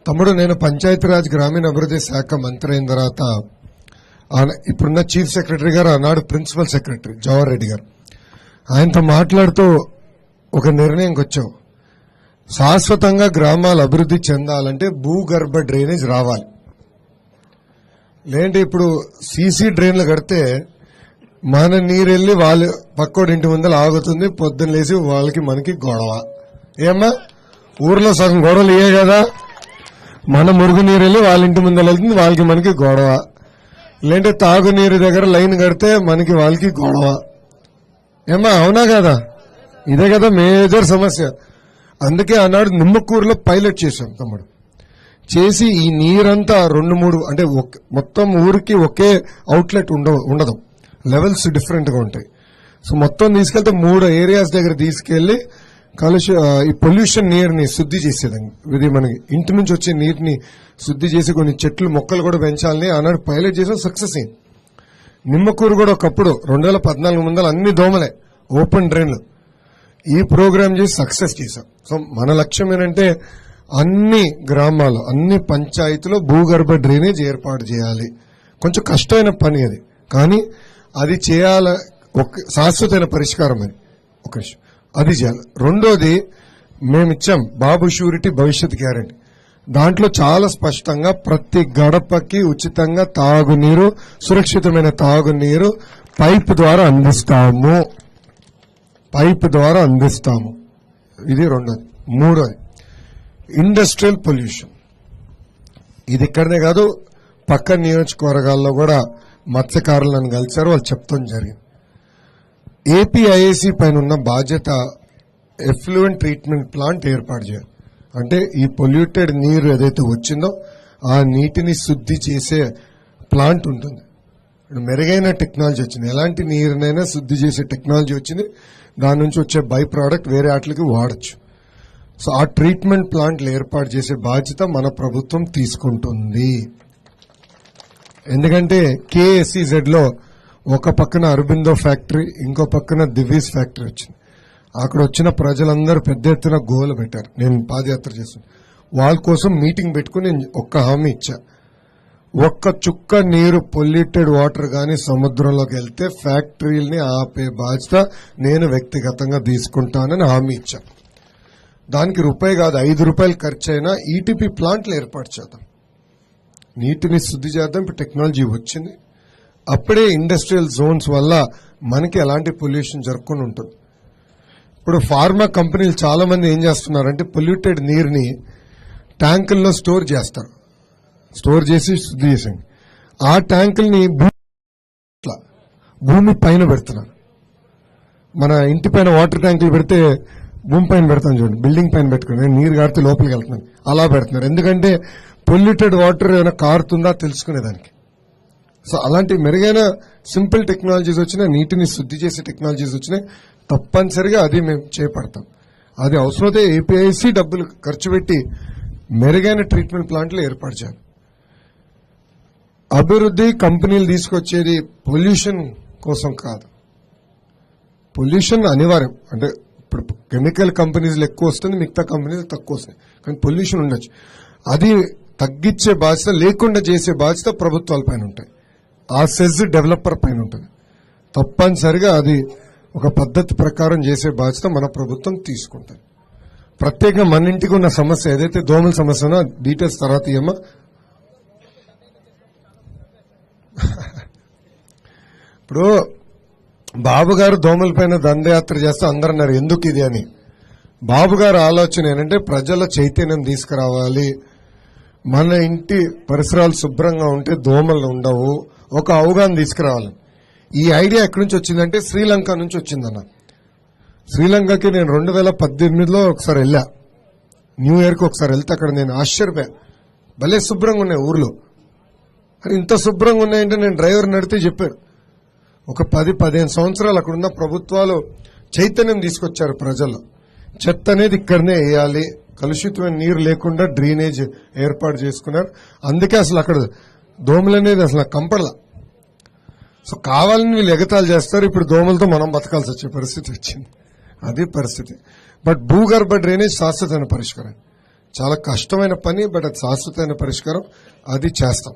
తమ్ముడు, నేను పంచాయతీరాజ్ గ్రామీణ అభివృద్ధి శాఖ మంత్రి అయిన తర్వాత ఇప్పుడున్న చీఫ్ సెక్రటరీ గారు, ఆనాడు ప్రిన్సిపల్ సెక్రటరీ జవహర్ రెడ్డి గారు, ఆయనతో మాట్లాడుతూ ఒక నిర్ణయంకి వచ్చాం. శాశ్వతంగా గ్రామాలు అభివృద్ధి చెందాలంటే భూగర్భ డ్రైనేజ్ రావాలి. లేదంటే ఇప్పుడు సీసీ డ్రైన్లు కడితే మన నీరెళ్ళి వాళ్ళు పక్కోడి ఇంటి ముందర ఆగుతుంది, పొద్దున్న లేసి వాళ్ళకి మనకి గొడవ. ఏమ్మా, ఊర్లో సగం గొడవలు ఇవే కదా. మన మురుగు నీరు వెళ్ళి వాళ్ళ ఇంటి ముందర వెళ్తుంది, వాళ్ళకి మనకి గొడవ. లేదంటే తాగునీరు దగ్గర లైన్ కడితే మనకి వాళ్ళకి గొడవ. ఏమ్మా, అవునా కదా? ఇదే కదా మేజర్ సమస్య. అందుకే ఆనాడు నిమ్మకూరులో పైలట్ చేశాం తమ్ముడు. చేసి ఈ నీరంతా 2-3 అంటే మొత్తం ఊరికి ఒకే అవుట్లెట్ ఉండదు, లెవెల్స్ డిఫరెంట్ గా ఉంటాయి. సో మొత్తం తీసుకెళ్తే 3 ఏరియాస్ దగ్గర తీసుకెళ్లి ఈ పొల్యూషన్ నీరుని శుద్ధి చేసేదండి. ఇది మనకి ఇంటి నుంచి వచ్చే నీటిని శుద్ధి చేసి కొన్ని చెట్లు మొక్కలు కూడా పెంచాలని ఆనాడు పైలట్ చేసాం, సక్సెస్ అయింది. నిమ్మకూరు కూడా ఒకప్పుడు 2014 ముందర అన్ని దోమలే, ఓపెన్ డ్రైన్లు. ఈ ప్రోగ్రామ్ చేసి సక్సెస్ చేశాం. సో మన లక్ష్యం ఏంటంటే అన్ని గ్రామాలు, అన్ని పంచాయతీలో భూగర్భ డ్రైనేజ్ ఏర్పాటు చేయాలి. కొంచెం కష్టమైన పని అది, కానీ అది చేయాల శాశ్వతమైన పరిష్కారం అని ఒక విషయం అది చేయాలి. రెండోది మేమిచ్చాం బాబు షూరిటీ భవిష్యత్ గ్యారంటీ. దాంట్లో చాలా స్పష్టంగా ప్రతి గడపకి ఉచితంగా తాగునీరు, సురక్షితమైన తాగునీరు పైప్ ద్వారా అందిస్తాము. ఇది రెండోది. మూడోది ఇండస్ట్రియల్ పొల్యూషన్. ఇది ఇక్కడనే కాదు, పక్క నియోజకవర్గాల్లో కూడా మత్స్యకారులను కలిశారు, వాళ్ళు చెప్తాం జరిగింది. ఏపీఐఏసీ పైన ఉన్న బాధ్యత ఎఫ్లూయెంట్ ట్రీట్మెంట్ ప్లాంట్ ఏర్పాటు చేయాలి. అంటే ఈ పొల్యూటెడ్ నీరు ఏదైతే వచ్చిందో ఆ నీటిని శుద్ధి చేసే ప్లాంట్ ఉంటుంది. మెరుగైన టెక్నాలజీ వచ్చింది, ఎలాంటి నీరునైనా శుద్ధి చేసే టెక్నాలజీ వచ్చింది. దాని నుంచి వచ్చే బై ప్రోడక్ట్ వేరే వాటికి వాడచ్చు. సో ఆ ట్రీట్మెంట్ ప్లాంట్లు ఏర్పాటు చేసే బాధ్యత మన ప్రభుత్వం తీసుకుంటుంది. ఎందుకంటే కేఎస్ఈజెడ్ లో ఒక పక్కన అరబిందో ఫ్యాక్టరీ, ఇంకో పక్కన దివీస్ ఫ్యాక్టరీ వచ్చింది. అక్కడ వచ్చిన ప్రజలందరూ పెద్ద ఎత్తున గోలు పెట్టారు. నేను పాదయాత్ర చేశాను, వాళ్ళ కోసం మీటింగ్ పెట్టుకుని నేను ఒక్క హామీ ఇచ్చా. ఒక్క చుక్క నీరు పొల్యూటెడ్ వాటర్ గానీ సముద్రంలోకి వెళ్తే ఫ్యాక్టరీల్ని ఆపే బాధ్యత నేను వ్యక్తిగతంగా తీసుకుంటానని హామీ ఇచ్చా. దానికి రూపాయి కాదు, 5 రూపాయలు ఖర్చు అయినా ఈటీపీ ప్లాంట్లు ఏర్పాటు చేద్దాం, నీటిని శుద్ధి చేద్దాం. ఇప్పుడు టెక్నాలజీ వచ్చింది. అప్పుడే ఇండస్ట్రియల్ జోన్స్ వల్ల మనకి ఎలాంటి పొల్యూషన్ జరగకుండా ఉంటుంది. ఇప్పుడు ఫార్మా కంపెనీలు చాలా మంది ఏం చేస్తున్నారంటే పొల్యూటెడ్ నీరుని ట్యాంకుల్లో స్టోర్ చేస్తారు, స్టోర్ చేసి శుద్ధి చేసండి. ఆ ట్యాంకుల్ని భూమి పైన పెడుతున్నారు. మన ఇంటి పైన వాటర్ ట్యాంకులు పెడితే భూమి పైన పెడతాం చూడండి, బిల్డింగ్ పైన పెట్టుకుని నీరు కారితే లోపలికి వెళ్తున్నాను, అలా పెడుతున్నారు. ఎందుకంటే పొల్యూటెడ్ వాటర్ ఏమైనా కారుతుందా తెలుసుకునేదానికి. సో అలాంటి మెరుగైన సింపుల్ టెక్నాలజీస్ వచ్చినాయి, నీటిని శుద్ధి చేసే టెక్నాలజీస్ వచ్చినాయి. తప్పనిసరిగా అది మేము చేపడతాం. అది అవసరమైతే ఏపీఐసి డబ్బులు ఖర్చు పెట్టి మెరుగైన ట్రీట్మెంట్ ప్లాంట్లు ఏర్పాటు చేయాలి. అభివృద్ధి కంపెనీలు తీసుకొచ్చేది పొల్యూషన్ కోసం కాదు. పొల్యూషన్ అనివార్యం. అంటే ఇప్పుడు కెమికల్ కంపెనీలు ఎక్కువ వస్తుంది, మిగతా కంపెనీలు తక్కువ వస్తాయి, కానీ పొల్యూషన్ ఉండొచ్చు. అది తగ్గించే బాధ్యత, లేకుండా చేసే బాధ్యత ప్రభుత్వాల పైన ఉంటాయి. ఆ సెజ్ డెవలపర్ పైన ఉంటుంది. తప్పనిసరిగా అది ఒక పద్ధతి ప్రకారం చేసే బాధ్యత మన ప్రభుత్వం తీసుకుంటుంది. ప్రత్యేకంగా మన ఇంటికి ఉన్న సమస్య ఏదైతే దోమల సమస్యనో డీటెయిల్స్ తర్వాత ఇయ్యమ్మా. ఇప్పుడు బాబు గారు దోమల పైన దండయాత్ర చేస్తే అందరూ అన్నారు ఎందుకు ఇది అని. బాబు గారు ఆలోచన ఏంటంటే ప్రజల చైతన్యం తీసుకురావాలి, మన ఇంటి పరిసరాలు శుభ్రంగా ఉంటే దోమలు ఉండవు, ఒక అవగాహన తీసుకురావాలి. ఈ ఐడియా ఎక్కడి నుంచి వచ్చిందంటే శ్రీలంక నుంచి వచ్చిందన్న. శ్రీలంకకి నేను 2018లో ఒకసారి వెళ్ళా, న్యూ ఇయర్కి ఒకసారి వెళ్తే అక్కడ నేను ఆశ్చర్యపోయా, భలే శుభ్రంగా ఉన్నాయి ఊర్లో. అరే ఇంత శుభ్రంగా ఉన్నాయంటే నేను డ్రైవర్ నడితే చెప్పాను. ఒక 10-15 సంవత్సరాలు అక్కడున్న ప్రభుత్వాలు చైతన్యం తీసుకొచ్చారు ప్రజల్లో. చెత్త అనేది ఇక్కడనే వేయాలి, కలుషితమైన నీరు లేకుండా డ్రైనేజ్ ఏర్పాటు చేసుకున్నారు. అందుకే అసలు అక్కడ దోమలు అనేది అసలు కంపడలా. సో కావాలని వీళ్ళు ఎగతాలు చేస్తారు. ఇప్పుడు దోమలతో మనం బతకాల్సి వచ్చే పరిస్థితి వచ్చింది, అది పరిస్థితి. బట్ భూగర్భ డ్రైనేజ్ శాశ్వతమైన పరిష్కారం. చాలా కష్టమైన పని, బట్ అది శాశ్వతమైన పరిష్కారం, అది చేస్తాం.